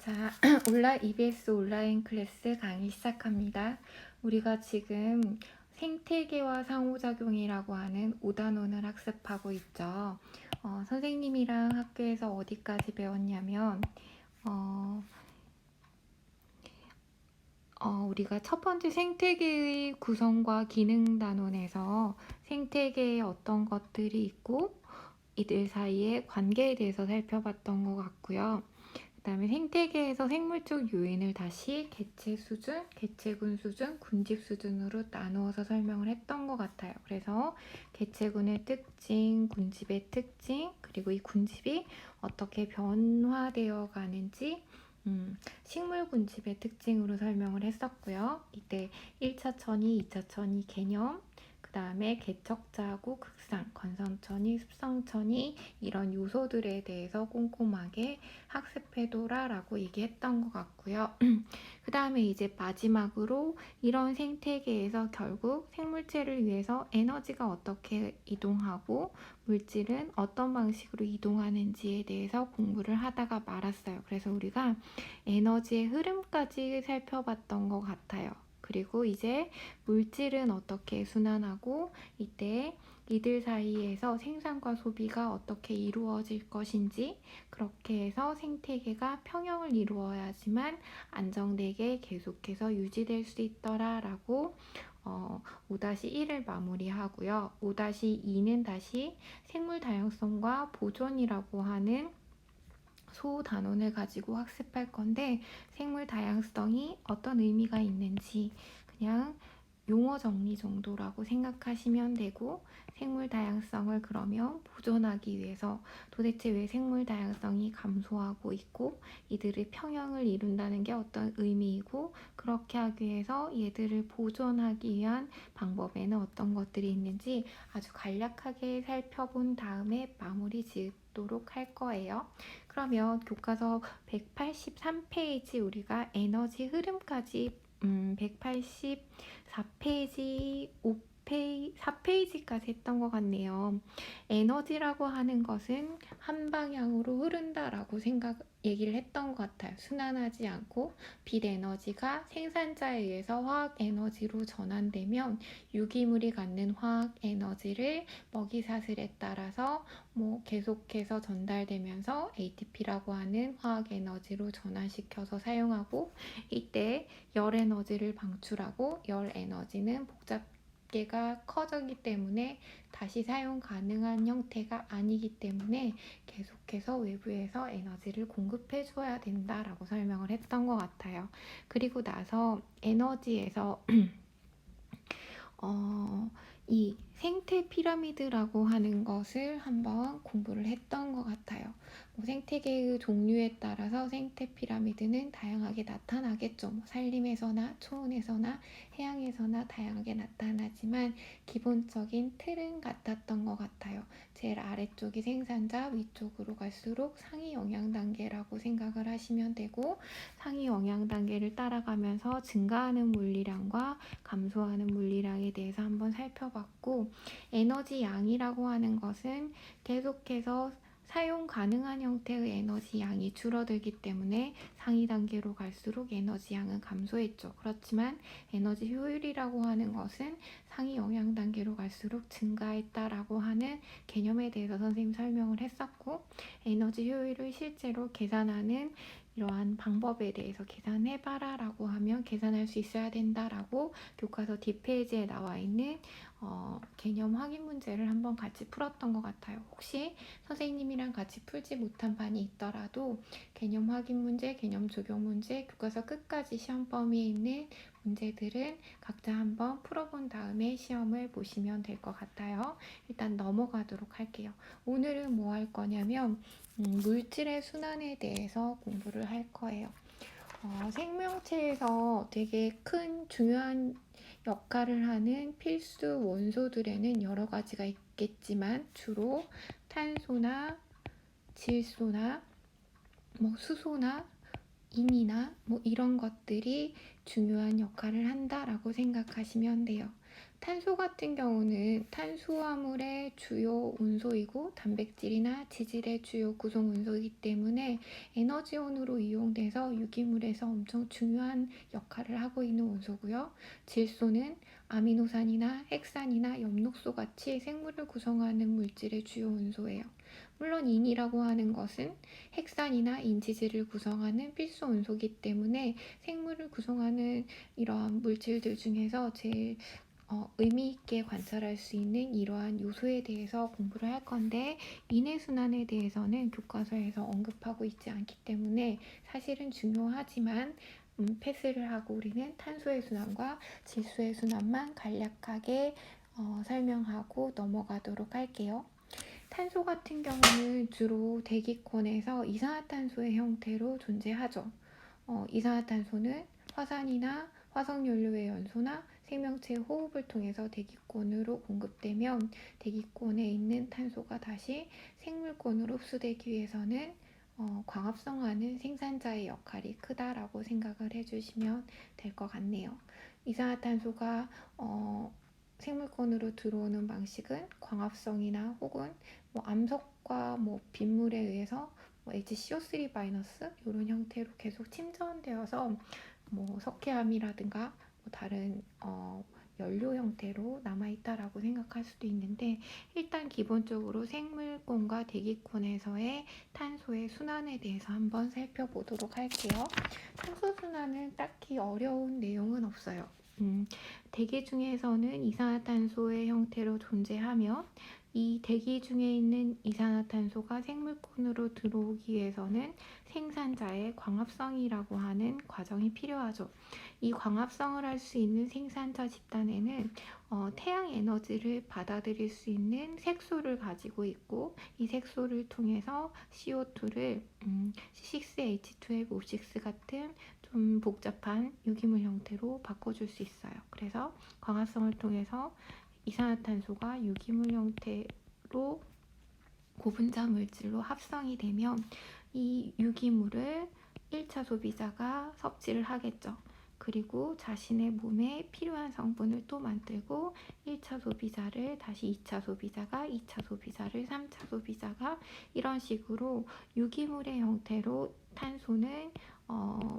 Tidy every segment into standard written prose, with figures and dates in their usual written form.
자, EBS 온라인 클래스 강의 시작합니다. 우리가 지금 생태계와 상호작용이라고 하는 5단원을 학습하고 있죠. 선생님이랑 학교에서 어디까지 배웠냐면 우리가 첫 번째 생태계의 구성과 기능 단원에서 생태계에 어떤 것들이 있고 이들 사이의 관계에 대해서 살펴봤던 것 같고요. 그 다음에 생태계에서 생물적 요인을 다시 개체 수준, 개체군 수준, 군집 수준으로 나누어서 설명을 했던 것 같아요. 그래서 개체군의 특징, 군집의 특징, 그리고 이 군집이 어떻게 변화되어 가는지 식물 군집의 특징으로 설명을 했었고요. 이때 1차 천이, 2차 천이 개념, 그 다음에 개척자하고 극상, 건성천이, 습성천이 이런 요소들에 대해서 꼼꼼하게 학습해둬라라고 얘기했던 것 같고요. 그 다음에 이제 마지막으로 이런 생태계에서 결국 생물체를 위해서 에너지가 어떻게 이동하고 물질은 어떤 방식으로 이동하는지에 대해서 공부를 하다가 말았어요. 그래서 우리가 에너지의 흐름까지 살펴봤던 것 같아요. 그리고 이제 물질은 어떻게 순환하고 이때 이들 사이에서 생산과 소비가 어떻게 이루어질 것인지, 그렇게 해서 생태계가 평형을 이루어야지만 안정되게 계속해서 유지될 수 있더라 라고 5-1을 마무리하고요. 5-2는 다시 생물 다양성과 보존이라고 하는 소단원을 가지고 학습할 건데, 생물 다양성이 어떤 의미가 있는지 그냥 용어 정리 정도라고 생각하시면 되고, 생물 다양성을 그러면 보존하기 위해서 도대체 왜 생물 다양성이 감소하고 있고 이들의 평형을 이룬다는 게 어떤 의미이고, 그렇게 하기 위해서 얘들을 보존하기 위한 방법에는 어떤 것들이 있는지 아주 간략하게 살펴본 다음에 마무리 짓도록 할 거예요. 그러면 교과서 183페이지 우리가 에너지 흐름까지 184페이지, 4페이지까지 했던 것 같네요. 에너지라고 하는 것은 한 방향으로 흐른다라고 얘기를 했던 것 같아요. 순환하지 않고 빛에너지가 생산자에 의해서 화학에너지로 전환되면 유기물이 갖는 화학에너지를 먹이사슬에 따라서 계속해서 전달되면서 ATP라고 하는 화학에너지로 전환시켜서 사용하고, 이때 열에너지를 방출하고 열에너지는 복잡계가 커지기 때문에 다시 사용 가능한 형태가 아니기 때문에 계속해서 외부에서 에너지를 공급해 줘야 된다라고 설명을 했던 것 같아요. 그리고 나서 에너지에서 이 생태 피라미드라고 하는 것을 한번 공부를 했던 것 같아요. 생태계의 종류에 따라서 생태 피라미드는 다양하게 나타나겠죠. 산림에서나 초원에서나 해양에서나 다양하게 나타나지만 기본적인 틀은 같았던 것 같아요. 제일 아래쪽이 생산자, 위쪽으로 갈수록 상위 영양 단계라고 생각을 하시면 되고, 상위 영양 단계를 따라가면서 증가하는 물리량과 감소하는 물리량에 대해서 한번 살펴봤고, 에너지 양이라고 하는 것은 계속해서 사용 가능한 형태의 에너지 양이 줄어들기 때문에 상위 단계로 갈수록 에너지 양은 감소했죠. 그렇지만 에너지 효율이라고 하는 것은 상위 영양 단계로 갈수록 증가했다라고 하는 개념에 대해서 선생님 설명을 했었고, 에너지 효율을 실제로 계산하는 이러한 방법에 대해서 계산해봐라 라고 하면 계산할 수 있어야 된다라고 교과서 뒷페이지에 나와 있는 개념 확인 문제를 한번 같이 풀었던 것 같아요. 혹시 선생님이랑 같이 풀지 못한 반이 있더라도 개념 확인 문제, 개념 적용 문제, 교과서 끝까지 시험 범위에 있는 문제들은 각자 한번 풀어본 다음에 시험을 보시면 될 것 같아요. 일단 넘어가도록 할게요. 오늘은 뭐 할 거냐면 물질의 순환에 대해서 공부를 할 거예요. 생명체에서 되게 큰 중요한 역할을 하는 필수 원소들에는 여러 가지가 있겠지만 주로 탄소나 질소나 수소나 인이나 이런 것들이 중요한 역할을 한다라고 생각하시면 돼요. 탄소 같은 경우는 탄수화물의 주요 원소이고 단백질이나 지질의 주요 구성 원소이기 때문에 에너지원으로 이용돼서 유기물에서 엄청 중요한 역할을 하고 있는 원소고요. 질소는 아미노산이나 핵산이나 엽록소 같이 생물을 구성하는 물질의 주요 원소예요. 물론 인이라고 하는 것은 핵산이나 인지질을 구성하는 필수 원소이기 때문에 생물을 구성하는 이러한 물질들 중에서 제일 의미 있게 관찰할 수 있는 이러한 요소에 대해서 공부를 할 건데, 인해순환에 대해서는 교과서에서 언급하고 있지 않기 때문에 사실은 중요하지만 패스를 하고 우리는 탄소의 순환과 질소의 순환만 간략하게 설명하고 넘어가도록 할게요. 탄소 같은 경우는 주로 대기권에서 이산화탄소의 형태로 존재하죠. 이산화탄소는 화산이나 화석연료의 연소나 생명체의 호흡을 통해서 대기권으로 공급되면 대기권에 있는 탄소가 다시 생물권으로 흡수되기 위해서는 광합성하는 생산자의 역할이 크다라고 생각을 해주시면 될 것 같네요. 이산화탄소가 생물권으로 들어오는 방식은 광합성이나 혹은 암석과 빗물에 의해서 HCO3- 이런 형태로 계속 침전되어서 석회암이라든가 다른 연료 형태로 남아있다라고 생각할 수도 있는데, 일단 기본적으로 생물권과 대기권에서의 탄소의 순환에 대해서 한번 살펴보도록 할게요. 탄소 순환은 딱히 어려운 내용은 없어요. 대기 중에서는 이산화탄소의 형태로 존재하며 이 대기 중에 있는 이산화탄소가 생물권으로 들어오기 위해서는 생산자의 광합성이라고 하는 과정이 필요하죠. 이 광합성을 할 수 있는 생산자 집단에는 태양 에너지를 받아들일 수 있는 색소를 가지고 있고, 이 색소를 통해서 CO2를 C6H12O6 같은 좀 복잡한 유기물 형태로 바꿔줄 수 있어요. 그래서 광합성을 통해서 이산화탄소가 유기물 형태로 고분자 물질로 합성이 되면 이 유기물을 1차 소비자가 섭취를 하겠죠. 그리고 자신의 몸에 필요한 성분을 또 만들고 1차 소비자를 다시 2차 소비자가, 2차 소비자를 3차 소비자가, 이런 식으로 유기물의 형태로 탄소는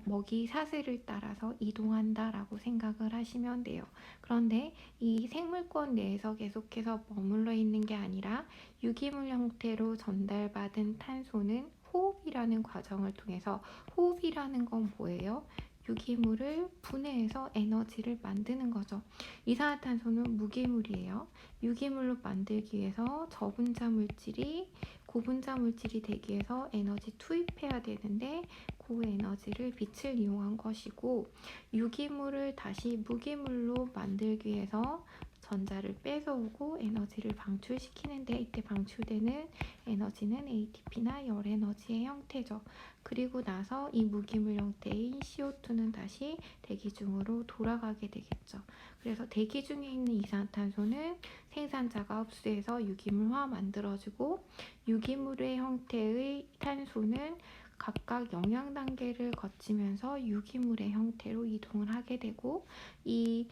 먹이 사슬을 따라서 이동한다라고 생각을 하시면 돼요. 그런데 이 생물권 내에서 계속해서 머물러 있는 게 아니라 유기물 형태로 전달받은 탄소는 호흡이라는 과정을 통해서, 호흡이라는 건 뭐예요? 유기물을 분해해서 에너지를 만드는 거죠. 이산화탄소는 무기물이에요. 유기물로 만들기 위해서 저분자 물질이 고분자 물질이 되기 위해서 에너지 투입해야 되는데, 그 에너지를 빛을 이용한 것이고, 유기물을 다시 무기물로 만들기 위해서 전자를 뺏어오고 에너지를 방출시키는데, 이때 방출되는 에너지는 ATP나 열에너지의 형태죠. 그리고 나서 이 무기물 형태인 CO2는 다시 대기 중으로 돌아가게 되겠죠. 그래서 대기 중에 있는 이산화탄소는 생산자가 흡수해서 유기물화 만들어주고, 유기물의 형태의 탄소는 각각 영양 단계를 거치면서 유기물의 형태로 이동을 하게 되고, 이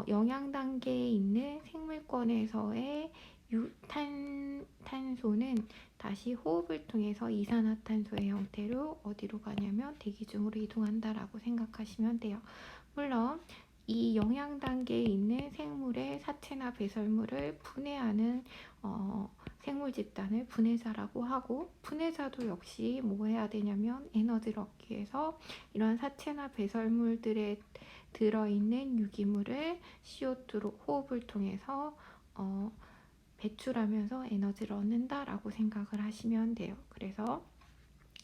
영양 단계에 있는 생물권에서의 탄소는 다시 호흡을 통해서 이산화탄소의 형태로 어디로 가냐면 대기 중으로 이동한다라고 생각하시면 돼요. 물론 이 영양 단계에 있는 생물의 사체나 배설물을 분해하는 생물 집단을 분해자라고 하고, 분해자도 역시 뭐 해야 되냐면 에너지를 얻기 위해서 이런 사체나 배설물들에 들어있는 유기물을 CO2로 호흡을 통해서 배출하면서 에너지를 얻는다라고 생각을 하시면 돼요. 그래서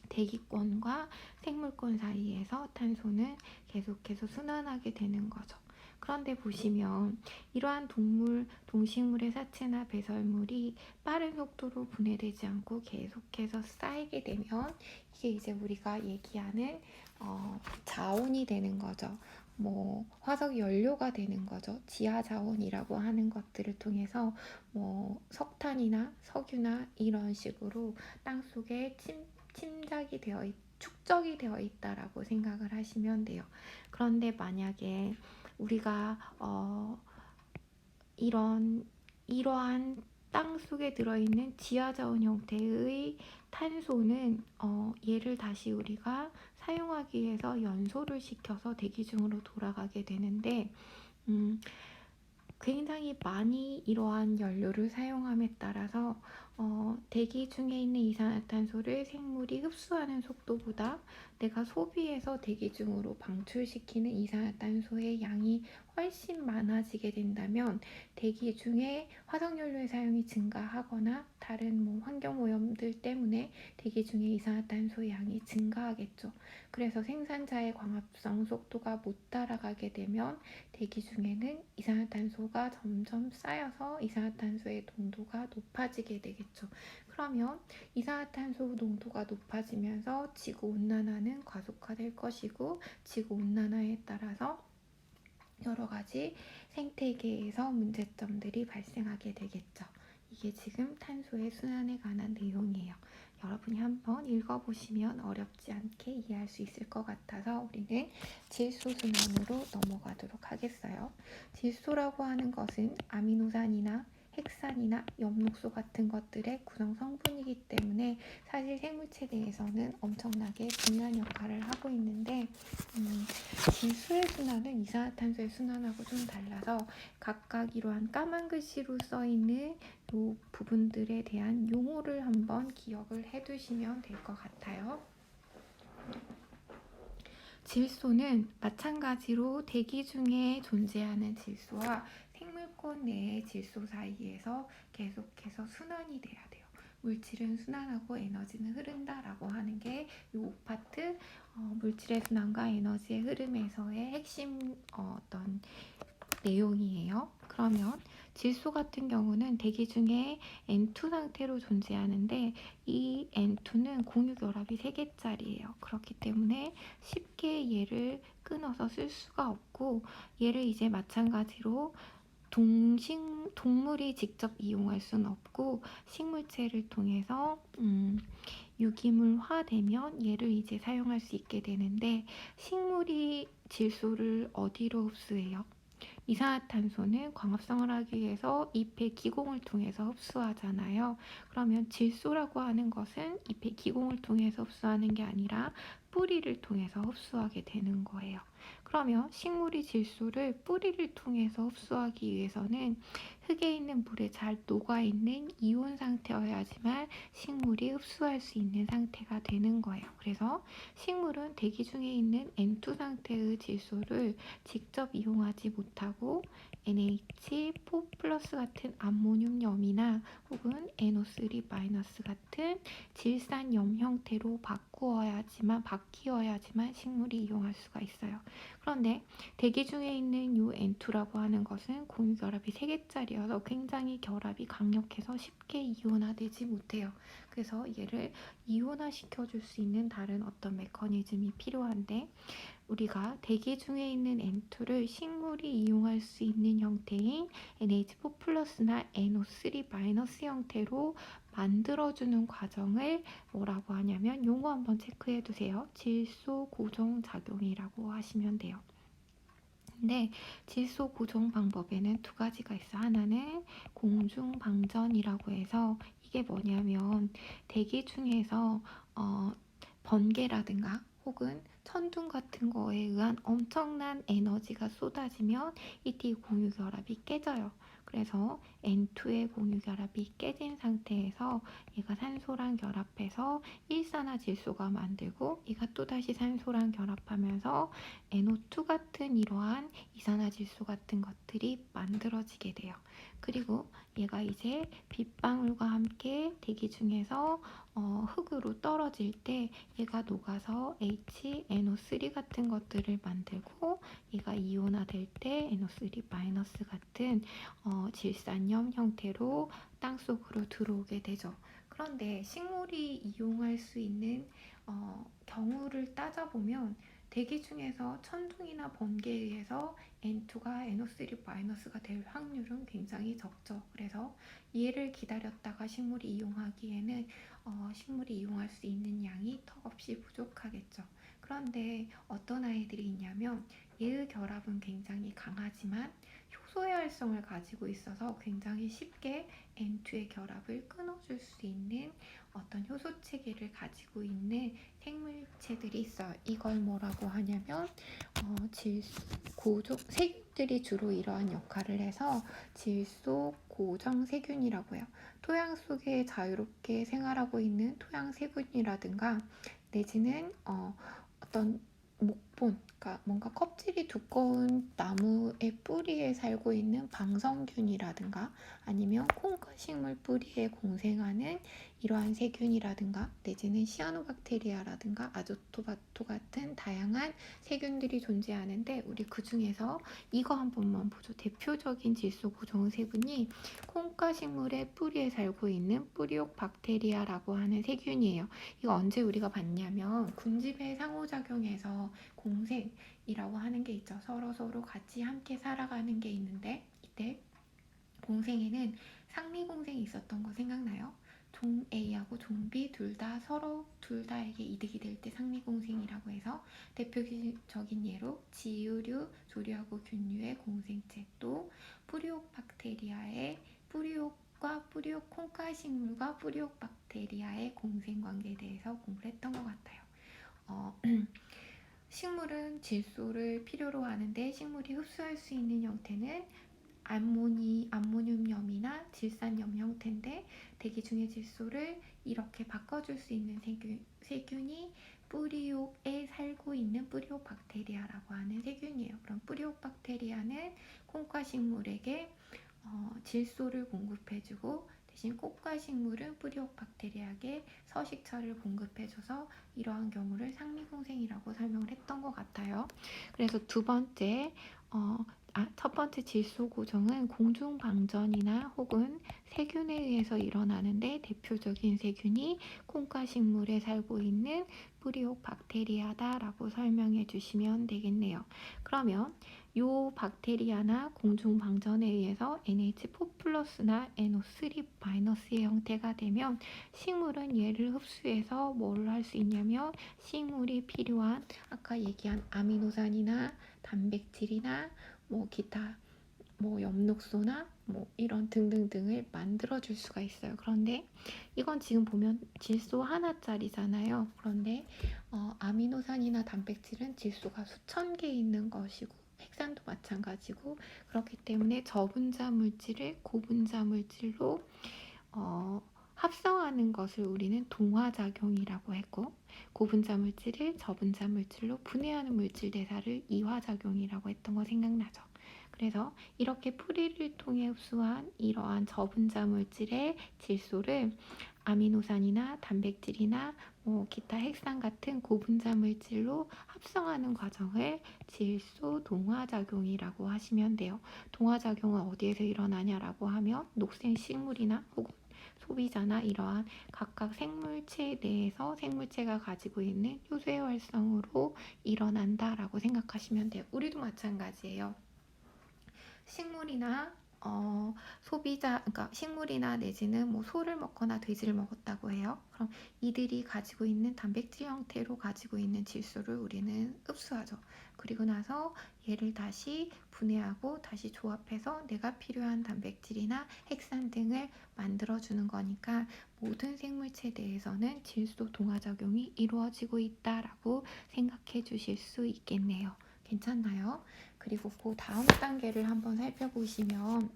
대기권과 생물권 사이에서 탄소는 계속해서 순환하게 되는 거죠. 그런데 보시면 이러한 동식물의 사체나 배설물이 빠른 속도로 분해되지 않고 계속해서 쌓이게 되면 이게 이제 우리가 얘기하는 자원이 되는 거죠. 화석 연료가 되는 거죠. 지하 자원이라고 하는 것들을 통해서 석탄이나 석유나 이런 식으로 땅 속에 축적이 되어 있다라고 생각을 하시면 돼요. 그런데 만약에 우리가 이러한 땅 속에 들어있는 지하자원 형태의 탄소는 얘를 다시 우리가 사용하기 위해서 연소를 시켜서 대기 중으로 돌아가게 되는데 음, 굉장히 많이 이러한 연료를 사용함에 따라서 대기 중에 있는 이산화탄소를 생물이 흡수하는 속도보다 내가 소비해서 대기 중으로 방출시키는 이산화탄소의 양이 훨씬 많아지게 된다면 대기 중에 화석연료의 사용이 증가하거나 다른 환경오염들 때문에 대기 중에 이산화탄소 양이 증가하겠죠. 그래서 생산자의 광합성 속도가 못 따라가게 되면 대기 중에는 이산화탄소가 점점 쌓여서 이산화탄소의 농도가 높아지게 되겠죠. 그러면 이산화탄소 농도가 높아지면서 지구온난화는 과속화될 것이고 지구온난화에 따라서 여러 가지 생태계에서 문제점들이 발생하게 되겠죠. 이게 지금 탄소의 순환에 관한 내용이에요. 여러분이 한번 읽어보시면 어렵지 않게 이해할 수 있을 것 같아서 우리는 질소 순환으로 넘어가도록 하겠어요. 질소라고 하는 것은 아미노산이나 핵산이나 엽록소 같은 것들의 구성 성분이기 때문에 사실 생물체 내에서는 엄청나게 중요한 역할을 하고 있는데 질소의 순환은 이산화탄소의 순환하고 좀 달라서 각각 이러한 까만 글씨로 써있는 이 부분들에 대한 용어를 한번 기억을 해두시면 될 것 같아요. 질소는 마찬가지로 대기 중에 존재하는 질소와 생물권 내의 질소 사이에서 계속해서 순환이 돼야 돼요. 물질은 순환하고 에너지는 흐른다라고 하는 게 이 5파트 물질의 순환과 에너지의 흐름에서의 핵심 어떤 내용이에요. 그러면 질소 같은 경우는 대기 중에 N2 상태로 존재하는데 이 N2는 공유결합이 3개짜리예요. 그렇기 때문에 쉽게 얘를 끊어서 쓸 수가 없고 얘를 이제 마찬가지로 동물이 직접 이용할 수는 없고 식물체를 통해서 유기물화되면 얘를 이제 사용할 수 있게 되는데 식물이 질소를 어디로 흡수해요? 이산화탄소는 광합성을 하기 위해서 잎의 기공을 통해서 흡수하잖아요. 그러면 질소라고 하는 것은 잎의 기공을 통해서 흡수하는 게 아니라 뿌리를 통해서 흡수하게 되는 거예요. 그러면 식물이 질소를 뿌리를 통해서 흡수하기 위해서는 흙에 있는 물에 잘 녹아있는 이온 상태여야지만 식물이 흡수할 수 있는 상태가 되는 거예요. 그래서 식물은 대기 중에 있는 N2 상태의 질소를 직접 이용하지 못하고 NH4 플러스 같은 암모늄염이나 혹은 NO3 같은 질산염 형태로 바뀌어야지만 식물이 이용할 수가 있어요. 그런데 대기 중에 있는 이 N2라고 하는 것은 공유결합이 3개짜리여서 굉장히 결합이 강력해서 쉽게 이온화되지 못해요. 그래서 얘를 이온화 시켜줄 수 있는 다른 어떤 메커니즘이 필요한데 우리가 대기 중에 있는 N2를 식물이 이용할 수 있는 형태인 NH4 플러스나 NO3 형태로 만들어주는 과정을 뭐라고 하냐면 용어 한번 체크해 두세요. 질소 고정 작용이라고 하시면 돼요. 근데 질소 고정 방법에는 2가지가 있어. 하나는 공중방전이라고 해서 이게 뭐냐면 대기 중에서 번개라든가 혹은 천둥 같은 거에 의한 엄청난 에너지가 쏟아지면 이때 공유결합이 깨져요. 그래서 N2의 공유결합이 깨진 상태에서 얘가 산소랑 결합해서 일산화질소가 만들고 얘가 또다시 산소랑 결합하면서 NO2 같은 이러한 이산화질소 같은 것들이 만들어지게 돼요. 그리고 얘가 이제 빗방울과 함께 대기 중에서 흙으로 떨어질 때 얘가 녹아서 HNO3 같은 것들을 만들고 얘가 이온화될 때 NO3- 같은 질산염 형태로 땅속으로 들어오게 되죠. 그런데 식물이 이용할 수 있는 경우를 따져보면 대기 중에서 천둥이나 번개에 의해서 N2가 NO3- 될 확률은 굉장히 적죠. 그래서 얘를 기다렸다가 식물이 이용하기에는 식물이 이용할 수 있는 양이 턱없이 부족하겠죠. 그런데 어떤 아이들이 있냐면 얘의 결합은 굉장히 강하지만 흡수의 활성을 가지고 있어서 굉장히 쉽게 N2의 결합을 끊어줄 수 있는 어떤 효소 체계를 가지고 있는 생물체들이 있어요. 이걸 뭐라고 하냐면 질소 고정 세균들이 주로 이러한 역할을 해서 질소 고정 세균이라고 해요. 토양 속에 자유롭게 생활하고 있는 토양 세균이라든가 내지는 어떤 목본, 그러니까 뭔가 껍질이 두꺼운 나무의 뿌리에 살고 있는 방성균이라든가 아니면 콩과 식물 뿌리에 공생하는 이러한 세균이라든가 내지는 시아노박테리아라든가 아조토바토 같은 다양한 세균들이 존재하는데 우리 그 중에서 이거 한 번만 보죠. 대표적인 질소 고정 세균이 콩과 식물의 뿌리에 살고 있는 뿌리옥 박테리아라고 하는 세균이에요. 이거 언제 우리가 봤냐면 군집의 상호작용에서 공생이라고 하는 게 있죠. 서로 같이 함께 살아가는 게 있는데 이때 공생에는 상리공생이 있었던 거 생각나요? 종 A하고 종 B 둘 다에게 이득이 될 때 상리공생이라고 해서 대표적인 예로 지유류, 조류하고 균류의 공생체 또 뿌리옥 박테리아의 뿌리옥과 뿌리옥 콩과 식물과 뿌리옥 박테리아의 공생 관계에 대해서 공부를 했던 것 같아요. 식물은 질소를 필요로 하는데 식물이 흡수할 수 있는 형태는 암모늄염이나 질산염 형태인데 대기 중의 질소를 이렇게 바꿔줄 수 있는 세균이 뿌리옥에 살고 있는 뿌리옥 박테리아라고 하는 세균이에요. 그럼 뿌리옥 박테리아는 콩과 식물에게 질소를 공급해주고 대신 꽃과 식물은 뿌리옥 박테리아에게 서식처를 공급해줘서 이러한 경우를 상리공생이라고 설명을 했던 것 같아요. 그래서 첫 번째 질소 고정은 공중방전이나 혹은 세균에 의해서 일어나는데 대표적인 세균이 콩과 식물에 살고 있는 뿌리옥 박테리아다라고 설명해 주시면 되겠네요. 그러면 이 박테리아나 공중방전에 의해서 NH4+나 NO3-의 형태가 되면 식물은 얘를 흡수해서 뭘 할 수 있냐면 식물이 필요한 아까 얘기한 아미노산이나 단백질이나 기타 엽록소나 이런 등등등을 만들어 줄 수가 있어요. 그런데 이건 지금 보면 질소 하나짜리잖아요. 그런데 아미노산이나 단백질은 질소가 수천 개 있는 것이고 핵산도 마찬가지고 그렇기 때문에 저분자 물질을 고분자 물질로 합성하는 것을 우리는 동화작용이라고 했고 고분자 물질을 저분자 물질로 분해하는 물질 대사를 이화작용이라고 했던 거 생각나죠? 그래서 이렇게 뿌리를 통해 흡수한 이러한 저분자 물질의 질소를 아미노산이나 단백질이나 기타 핵산 같은 고분자 물질로 합성하는 과정을 질소 동화작용이라고 하시면 돼요. 동화작용은 어디에서 일어나냐라고 하면 녹생 식물이나 혹은 소비자나 이러한 각각 생물체 내에서 생물체가 가지고 있는 효소의 활성으로 일어난다라고 생각하시면 돼요. 우리도 마찬가지예요. 식물이나 그러니까 식물이나 내지는 소를 먹거나 돼지를 먹었다고 해요. 그럼 이들이 가지고 있는 단백질 형태로 가지고 있는 질소를 우리는 흡수하죠. 그리고 나서 얘를 다시 분해하고 다시 조합해서 내가 필요한 단백질이나 핵산 등을 만들어주는 거니까 모든 생물체 내에서는 질소 동화작용이 이루어지고 있다라고 생각해 주실 수 있겠네요. 괜찮나요? 그리고 그 다음 단계를 한번 살펴보시면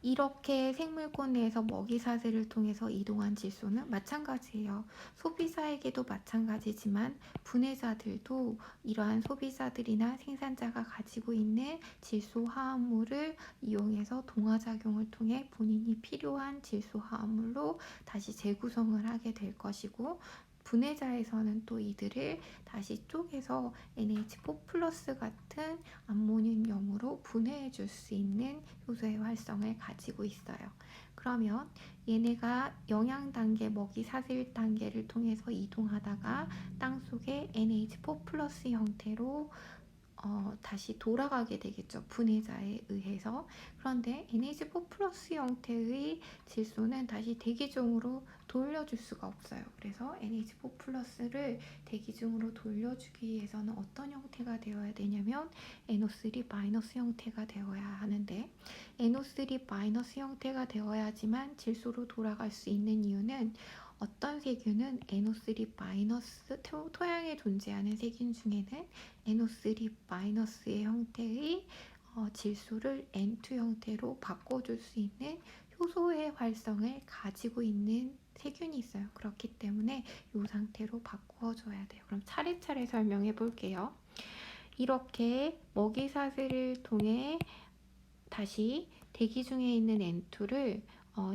이렇게 생물권 내에서 먹이사슬을 통해서 이동한 질소는 마찬가지예요. 소비자에게도 마찬가지지만 분해자들도 이러한 소비자들이나 생산자가 가지고 있는 질소 화합물을 이용해서 동화작용을 통해 본인이 필요한 질소 화합물로 다시 재구성을 하게 될 것이고 분해자에서는 또 이들을 다시 쪼개서 NH4+ 같은 암모늄염으로 분해해 줄 수 있는 효소의 활성을 가지고 있어요. 그러면 얘네가 영양 단계, 먹이 사슬 단계를 통해서 이동하다가 땅속에 NH4+ 형태로 다시 돌아가게 되겠죠. 분해자에 의해서. 그런데 NH4 플러스 형태의 질소는 다시 대기 중으로 돌려줄 수가 없어요. 그래서 NH4 플러스를 대기 중으로 돌려주기 위해서는 어떤 형태가 되어야 되냐면 NO3 마이너스 형태가 되어야 하는데, NO3 마이너스 형태가 되어야지만 질소로 돌아갈 수 있는 이유는, 어떤 세균은 NO3 마이너스, 토양에 존재하는 세균 중에는 NO3-의 형태의 질소를 N2 형태로 바꿔줄 수 있는 효소의 활성을 가지고 있는 세균이 있어요. 그렇기 때문에 이 상태로 바꿔줘야 돼요. 그럼 차례차례 설명해 볼게요. 이렇게 먹이사슬을 통해 다시 대기 중에 있는 N2를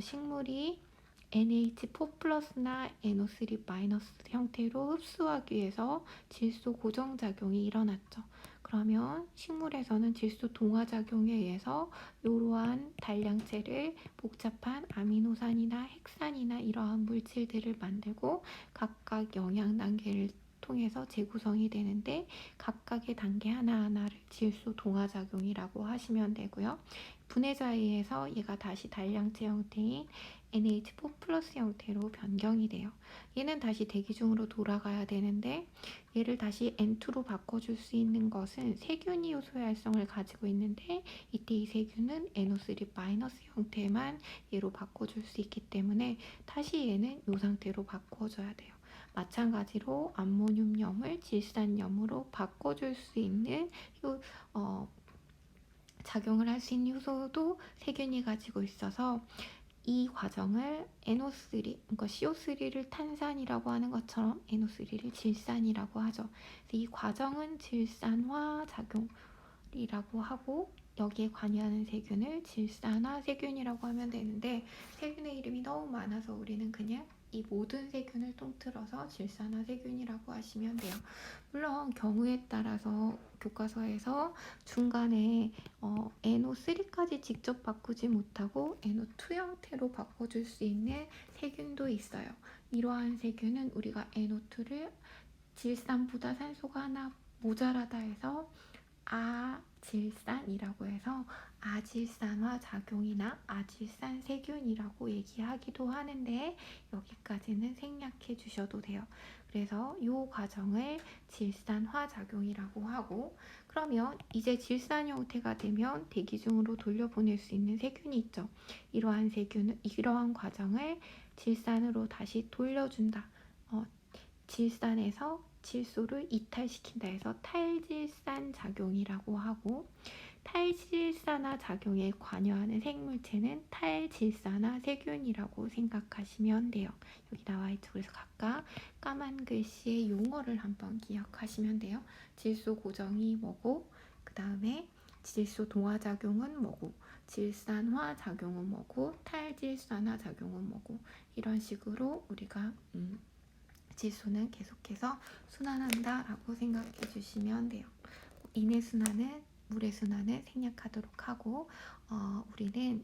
식물이 NH4 플러스나 NO3 마이너스 형태로 흡수하기 위해서 질소 고정작용이 일어났죠. 그러면 식물에서는 질소 동화작용에 의해서 이러한 단량체를 복잡한 아미노산이나 핵산이나 이러한 물질들을 만들고 각각 영양 단계를 통해서 재구성이 되는데, 각각의 단계 하나하나를 질소 동화작용이라고 하시면 되고요. 분해자에 의해서 얘가 다시 단량체 형태인 NH4 플러스 형태로 변경이 돼요. 얘는 다시 대기 중으로 돌아가야 되는데, 얘를 다시 N2로 바꿔줄 수 있는 것은 세균이 요소의 활성을 가지고 있는데, 이때 이 세균은 NO3 마이너스 형태만 얘로 바꿔줄 수 있기 때문에 다시 얘는 이 상태로 바꿔줘야 돼요. 마찬가지로 암모늄염을 질산염으로 바꿔줄 수 있는 작용을 할 수 있는 효소도 세균이 가지고 있어서, 이 과정을 NO3, 그러니까 CO3를 탄산이라고 하는 것처럼 NO3를 질산이라고 하죠. 이 과정은 질산화 작용이라고 하고, 여기에 관여하는 세균을 질산화 세균이라고 하면 되는데, 세균의 이름이 너무 많아서 우리는 그냥 이 모든 세균을 통틀어서 질산화 세균이라고 하시면 돼요. 물론 경우에 따라서 교과서에서 중간에 NO3까지 직접 바꾸지 못하고 NO2 형태로 바꿔줄 수 있는 세균도 있어요. 이러한 세균은 우리가 NO2를 질산보다 산소가 하나 모자라다 해서 아질산이라고 해서 아질산화 작용이나 아질산 세균이라고 얘기하기도 하는데, 여기까지는 생략해 주셔도 돼요. 그래서 이 과정을 질산화 작용이라고 하고, 그러면 이제 질산 형태가 되면 대기 중으로 돌려보낼 수 있는 세균이 있죠. 이러한 과정을 질산으로 다시 돌려준다. 질산에서 질소를 이탈시킨다 해서 탈질산 작용이라고 하고, 탈질산화 작용에 관여하는 생물체는 탈질산화 세균이라고 생각하시면 돼요. 여기 나와 있죠. 그래서 각각 까만 글씨의 용어를 한번 기억하시면 돼요. 질소 고정이 뭐고, 그 다음에 질소 동화 작용은 뭐고, 질산화 작용은 뭐고, 탈질산화 작용은 뭐고, 이런 식으로 우리가 질소는 계속해서 순환한다 라고 생각해 주시면 돼요. 인의 순환은, 물의 순환을 생략하도록 하고, 우리는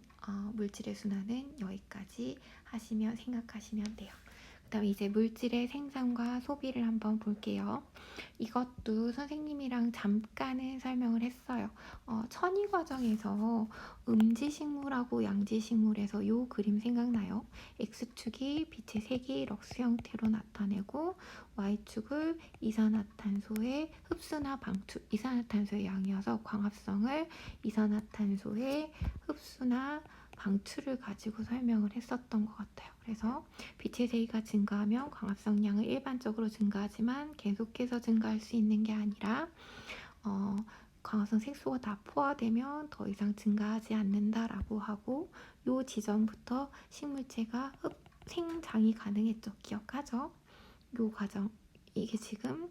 물질의 순환은 여기까지 생각하시면 돼요. 그 다음에 이제 물질의 생산과 소비를 한번 볼게요. 이것도 선생님이랑 잠깐은 설명을 했어요. 천이 과정에서 음지식물하고 양지식물에서 요 그림 생각나요? X축이 빛의 색이 럭스 형태로 나타내고, Y축을 이산화탄소의 흡수나 방출, 이산화탄소의 양이어서 광합성을 이산화탄소의 흡수나 방출을 가지고 설명을 했었던 것 같아요. 그래서 빛의 세기가 증가하면 광합성량은 일반적으로 증가하지만 계속해서 증가할 수 있는 게 아니라 광합성 색소가 다 포화되면 더 이상 증가하지 않는다라고 하고, 요 지점부터 식물체가 생장이 가능했죠. 기억하죠? 요 과정, 이게 지금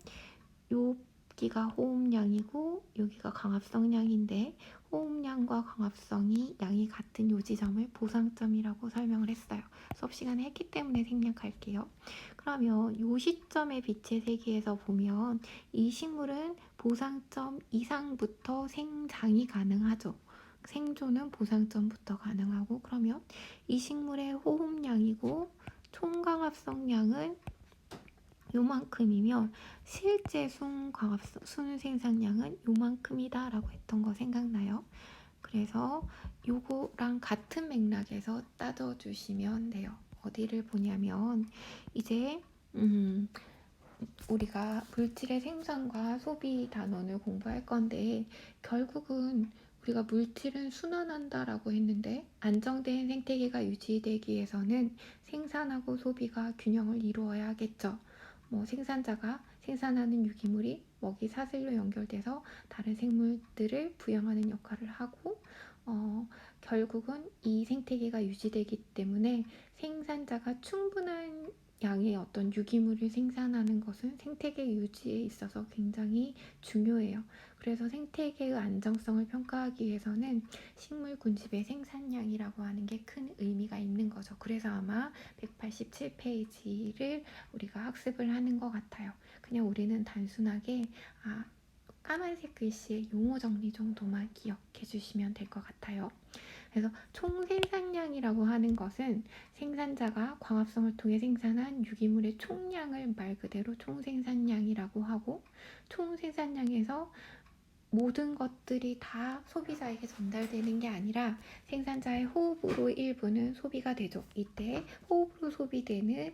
여기가 호흡량이고 여기가 광합성량인데, 호흡량과 광합성이 양이 같은 요 지점을 보상점이라고 설명을 했어요. 수업 시간에 했기 때문에 생략할게요. 그러면 요 시점의 빛의 세기에서 보면 이 식물은 보상점 이상부터 생장이 가능하죠. 생존은 보상점부터 가능하고, 그러면 이 식물의 호흡량이고 총광합성량은 요만큼이면 실제 순 생산량은 요만큼이다 라고 했던 거 생각나요? 그래서 요거랑 같은 맥락에서 따져주시면 돼요. 어디를 보냐면 이제 우리가 물질의 생산과 소비 단원을 공부할 건데, 결국은 우리가 물질은 순환한다라고 했는데 안정된 생태계가 유지되기 위해서는 생산하고 소비가 균형을 이루어야 하겠죠. 뭐 생산자가 생산하는 유기물이 먹이 사슬로 연결돼서 다른 생물들을 부양하는 역할을 하고, 결국은 이 생태계가 유지되기 때문에 생산자가 충분한 양의 어떤 유기물을 생산하는 것은 생태계 유지에 있어서 굉장히 중요해요. 그래서 생태계의 안정성을 평가하기 위해서는 식물 군집의 생산량이라고 하는 게 큰 의미가 있는 거죠. 그래서 아마 187페이지를 우리가 학습을 하는 것 같아요. 그냥 우리는 단순하게 까만색 글씨의 용어 정리 정도만 기억해 주시면 될 것 같아요. 그래서 총생산량이라고 하는 것은 생산자가 광합성을 통해 생산한 유기물의 총량을 말 그대로 총생산량이라고 하고, 총생산량에서 모든 것들이 다 소비자에게 전달되는 게 아니라 생산자의 호흡으로 일부는 소비가 되죠. 이때 호흡으로 소비되는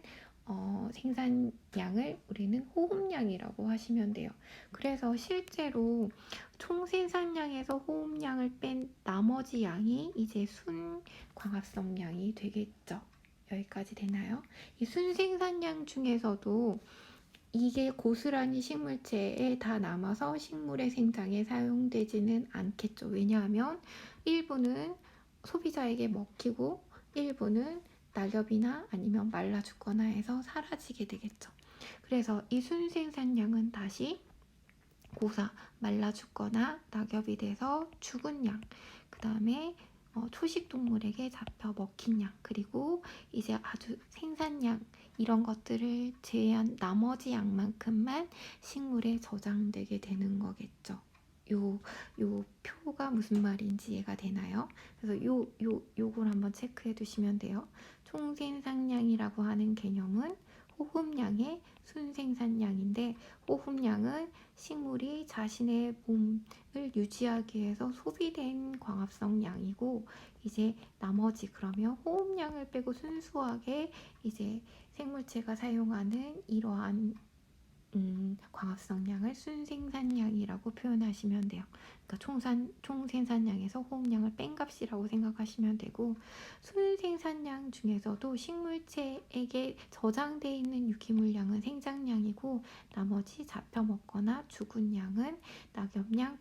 생산량을 우리는 호흡량이라고 하시면 돼요. 그래서 실제로 총 생산량에서 호흡량을 뺀 나머지 양이 이제 순광합성량이 되겠죠. 여기까지 되나요? 이 순생산량 중에서도 이게 고스란히 식물체에 다 남아서 식물의 생장에 사용되지는 않겠죠. 왜냐하면 일부는 소비자에게 먹히고 일부는 낙엽이나 아니면 말라 죽거나 해서 사라지게 되겠죠. 그래서 이 순생산량은 다시 고사, 말라 죽거나 낙엽이 돼서 죽은 양, 그 다음에 초식 동물에게 잡혀 먹힌 양, 그리고 이제 아주 생산량 이런 것들을 제외한 나머지 양만큼만 식물에 저장되게 되는 거겠죠. 요 표가 무슨 말인지 이해가 되나요? 그래서 요걸 한번 체크해 두시면 돼요. 총생산량이라고 하는 개념은 호흡량의 순생산량인데, 호흡량은 식물이 자신의 몸을 유지하기 위해서 소비된 광합성 양이고, 이제 나머지 그러면 호흡량을 빼고 순수하게 이제 생물체가 사용하는 이러한 광합성량을 순생산량이라고 표현하시면 돼요. 그러니까 총생산량에서 호흡량을 뺀 값이라고 생각하시면 되고, 순생산량 중에서도 식물체에게 저장되어 있는 유기물량은 생장량이고, 나머지 잡혀 먹거나 죽은 양은 낙엽량,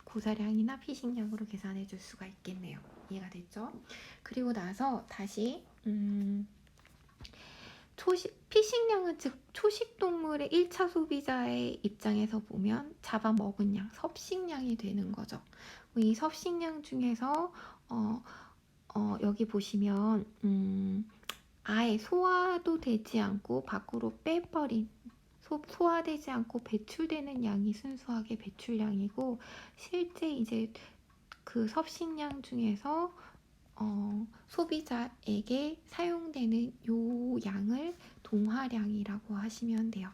고사량이나 피식량으로 계산해 줄 수가 있겠네요. 이해가 됐죠? 그리고 나서 다시 피식량은 즉 초식동물의 1차 소비자의 입장에서 보면 잡아먹은 양, 섭식량이 되는 거죠. 이 섭식량 중에서 여기 보시면 아예 소화도 되지 않고 밖으로 빼버린, 소화되지 않고 배출되는 양이 순수하게 배출량이고, 실제 이제 그 섭식량 중에서 소비자에게 사용되는 요 양을 동화량이라고 하시면 돼요.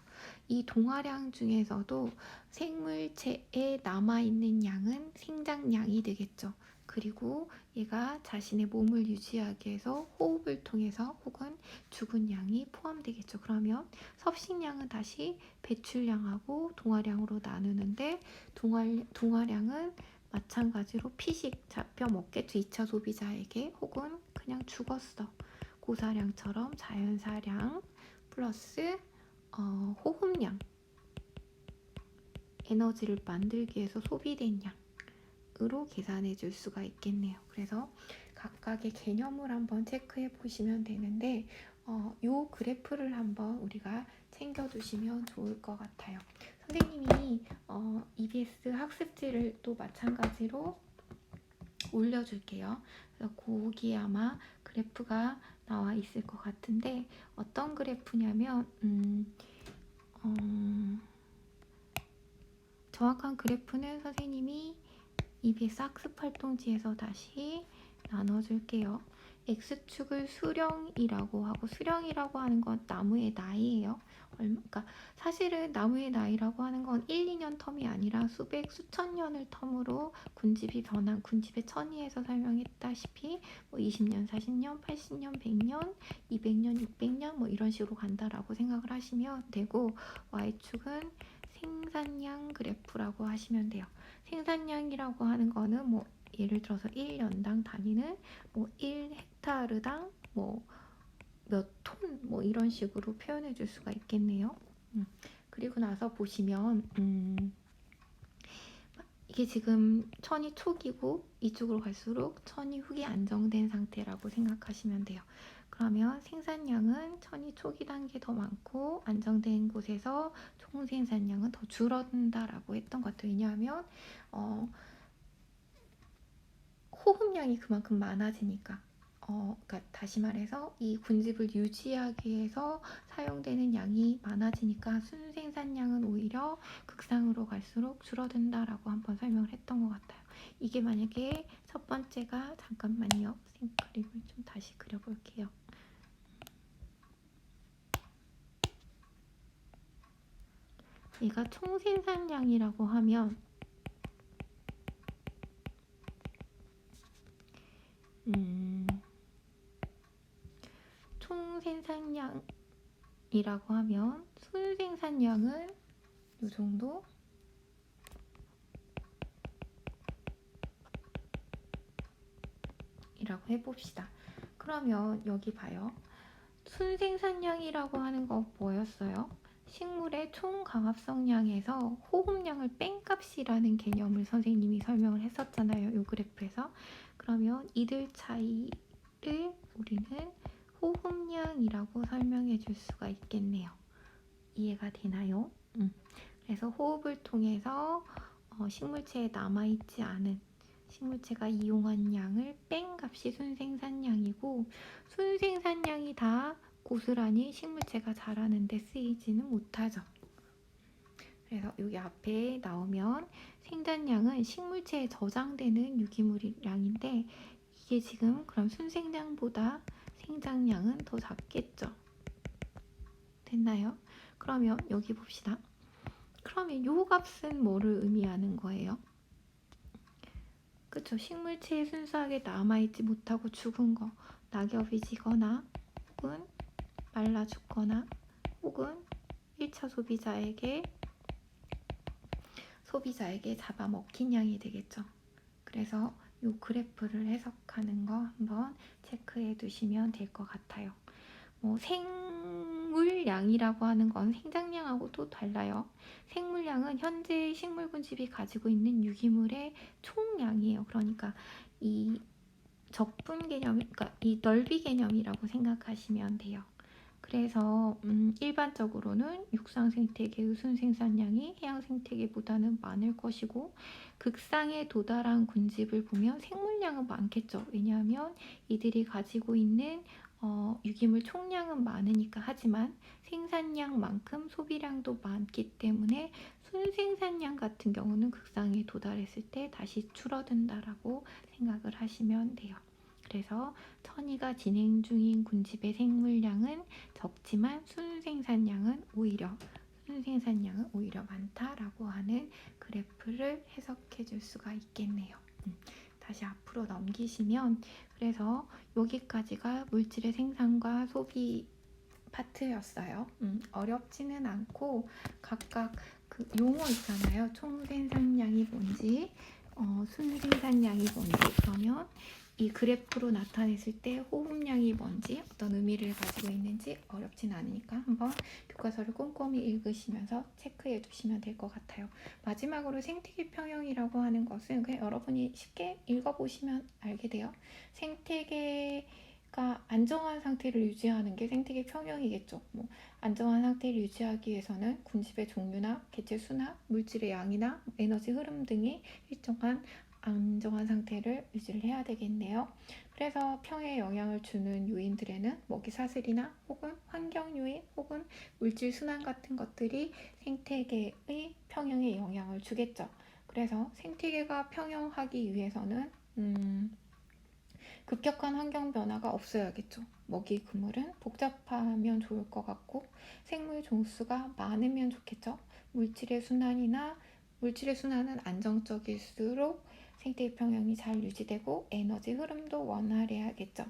이 동화량 중에서도 생물체에 남아있는 양은 생장량이 되겠죠. 그리고 얘가 자신의 몸을 유지하기 위해서 호흡을 통해서 혹은 죽은 양이 포함되겠죠. 그러면 섭식량은 다시 배출량하고 동화량으로 나누는데, 동화량은 마찬가지로 피식 잡혀 먹겠죠. 2차 소비자에게, 혹은 그냥 죽었어. 고사량처럼 자연사량 플러스 호흡량, 에너지를 만들기 위해서 소비된 양으로 계산해 줄 수가 있겠네요. 그래서 각각의 개념을 한번 체크해 보시면 되는데, 요 그래프를 한번 우리가 챙겨두시면 좋을 것 같아요. 선생님이 EBS 학습지를 또 마찬가지로 올려줄게요. 그래서 거기에 아마 그래프가 나와 있을 것 같은데, 어떤 그래프냐면 정확한 그래프는 선생님이 EBS 학습활동지에서 다시 나눠줄게요. X축을 수령이라고 하고, 수령이라고 하는 건 나무의 나이예요. 그러니까 사실은 나무의 나이라고 하는 건 1, 2년 텀이 아니라 수백, 수천 년을 텀으로 군집이 변한, 군집의 천이에서 설명했다시피 뭐 20년, 40년, 80년, 100년, 200년, 600년 뭐 이런 식으로 간다라고 생각을 하시면 되고, Y축은 생산량 그래프라고 하시면 돼요. 생산량이라고 하는 거는 뭐 예를 들어서 1년당 단위는 뭐 1헥타르당 뭐 몇 톤 뭐 이런 식으로 표현해 줄 수가 있겠네요. 그리고 나서 보시면 이게 지금 천이 초기고 이쪽으로 갈수록 천이 후기 안정된 상태라고 생각하시면 돼요. 그러면 생산량은 천이 초기 단계 더 많고 안정된 곳에서 총 생산량은 더 줄어든다라고 했던 것 같아요. 왜냐하면 호흡량이 그만큼 많아지니까. 그러니까 다시 말해서 이 군집을 유지하기 위해서 사용되는 양이 많아지니까 순생산량은 오히려 극상으로 갈수록 줄어든다라고 한번 설명을 했던 것 같아요. 이게 만약에 첫 번째가, 잠깐만요, 그림을 좀 다시 그려볼게요. 얘가 총생산량이라고 하면 총생산량이라고 하면 순생산량은 이 정도 이라고 해봅시다. 그러면 여기 봐요. 순생산량이라고 하는 거 뭐였어요? 식물의 총강합성량에서 호흡량을 뺀 값이라는 개념을 선생님이 설명을 했었잖아요. 이 그래프에서. 그러면 이들 차이를 우리는 호흡량이라고 설명해 줄 수가 있겠네요. 이해가 되나요? 그래서 호흡을 통해서 식물체에 남아있지 않은, 식물체가 이용한 양을 뺀 값이 순생산량이고, 순생산량이 다 고스란히 식물체가 자라는 데 쓰이지는 못하죠. 그래서 여기 앞에 나오면 생산량은 식물체에 저장되는 유기물량인데, 이게 지금 그럼 순생량보다 생장량은 더 작겠죠. 됐나요? 그러면 여기 봅시다. 그러면 요 값은 뭐를 의미하는 거예요? 그쵸? 식물체에 순수하게 남아있지 못하고 죽은 거, 낙엽이 지거나 혹은 말라 죽거나 혹은 1차 소비자에게 잡아먹힌 양이 되겠죠. 그래서 이 그래프를 해석하는 거 한번 체크해 두시면 될 것 같아요. 뭐 생물량이라고 하는 건 생장량하고 또 달라요. 생물량은 현재 식물군집이 가지고 있는 유기물의 총량이에요. 그러니까 이 적분 개념, 그러니까 이 넓이 개념이라고 생각하시면 돼요. 그래서 일반적으로는 육상 생태계의 순생산량이 해양 생태계보다는 많을 것이고, 극상에 도달한 군집을 보면 생물량은 많겠죠. 왜냐하면 이들이 가지고 있는 유기물 총량은 많으니까. 하지만 생산량만큼 소비량도 많기 때문에 순생산량 같은 경우는 극상에 도달했을 때 다시 줄어든다라고 생각을 하시면 돼요. 그래서 천이가 진행 중인 군집의 생물량은 적지만 순생산량은 오히려 많다라고 하는 그래프를 해석해 줄 수가 있겠네요. 다시 앞으로 넘기시면, 그래서 여기까지가 물질의 생산과 소비 파트였어요. 어렵지는 않고 각각 그 용어 있잖아요. 총생산량이 뭔지, 순생산량이 뭔지, 그러면 이 그래프로 나타냈을 때 호흡량이 뭔지, 어떤 의미를 가지고 있는지 어렵진 않으니까 한번 교과서를 꼼꼼히 읽으시면서 체크해 두시면 될 것 같아요. 마지막으로 생태계 평형이라고 하는 것은 그냥 여러분이 쉽게 읽어보시면 알게 돼요. 생태계가 안정한 상태를 유지하는 게 생태계 평형이겠죠. 뭐 안정한 상태를 유지하기 위해서는 군집의 종류나 개체 수나 물질의 양이나 에너지 흐름 등이 일정한 안정한 상태를 유지를 해야 되겠네요. 그래서 평에 영향을 주는 요인들에는 먹이 사슬이나 혹은 환경 요인 혹은 물질 순환 같은 것들이 생태계의 평형에 영향을 주겠죠. 그래서 생태계가 평형하기 위해서는 급격한 환경 변화가 없어야겠죠. 먹이 그물은 복잡하면 좋을 것 같고 생물 종수가 많으면 좋겠죠. 물질의 순환이나 물질의 순환은 안정적일수록 생태 평형이 잘 유지되고 에너지 흐름도 원활해야겠죠.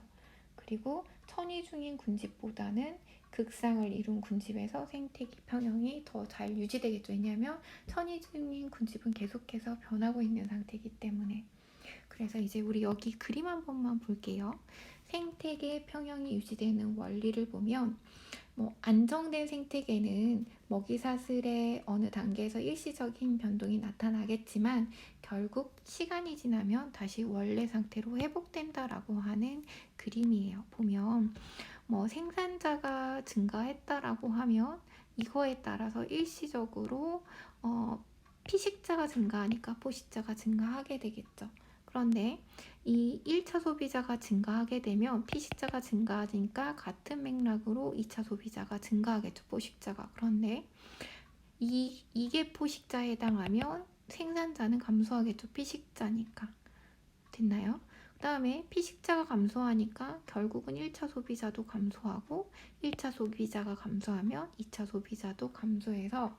그리고 천이 중인 군집보다는 극상을 이룬 군집에서 생태계 평형이 더 잘 유지되겠죠. 왜냐하면 천이 중인 군집은 계속해서 변하고 있는 상태이기 때문에. 그래서 이제 우리 여기 그림 한 번만 볼게요. 생태계 평형이 유지되는 원리를 보면 안정된 생태계는 먹이사슬의 어느 단계에서 일시적인 변동이 나타나겠지만 결국 시간이 지나면 다시 원래 상태로 회복된다라고 하는 그림이에요. 보면 생산자가 증가했다라고 하면 이거에 따라서 일시적으로 피식자가 증가하니까 포식자가 증가하게 되겠죠. 그런데 이 1차 소비자가 증가하게 되면 피식자가 증가하니까 같은 맥락으로 2차 소비자가 증가하겠죠. 포식자가. 그런데 이게 포식자에 해당하면 생산자는 감소하겠죠. 피식자니까. 됐나요? 그 다음에 피식자가 감소하니까 결국은 1차 소비자도 감소하고 1차 소비자가 감소하면 2차 소비자도 감소해서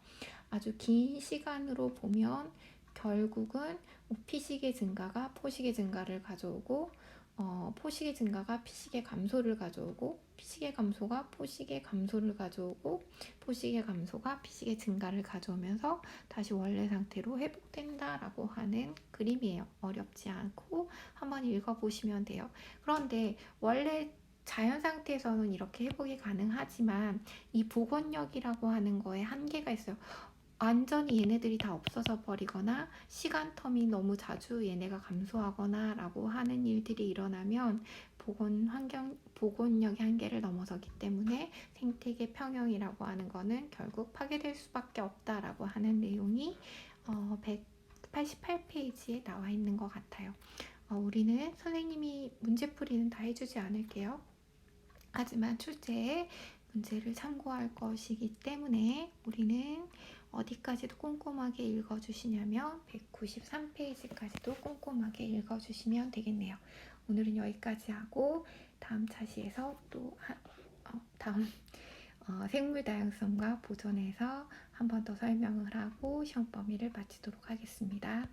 아주 긴 시간으로 보면 결국은 피식의 증가가 포식의 증가를 가져오고 포식의 증가가 피식의 감소를 가져오고 피식의 감소가 포식의 감소를 가져오고 포식의 감소가 피식의 증가를 가져오면서 다시 원래 상태로 회복된다라고 하는 그림이에요. 어렵지 않고 한번 읽어보시면 돼요. 그런데 원래 자연 상태에서는 이렇게 회복이 가능하지만 이 복원력이라고 하는 거에 한계가 있어요. 완전히 얘네들이 다 없어져 버리거나 시간 텀이 너무 자주 얘네가 감소하거나 라고 하는 일들이 일어나면 복원력의 한계를 넘어서기 때문에 생태계 평형이라고 하는 거는 결국 파괴될 수밖에 없다라고 하는 내용이 188페이지에 나와 있는 것 같아요. 우리는 선생님이 문제풀이는 다 해주지 않을게요. 하지만 출제에 문제를 참고할 것이기 때문에 우리는 어디까지도 꼼꼼하게 읽어주시냐면 193페이지까지도 꼼꼼하게 읽어주시면 되겠네요. 오늘은 여기까지 하고 다음 차시에서 또 다음 생물 다양성과 보존에서 한 번 더 설명을 하고 시험 범위를 마치도록 하겠습니다.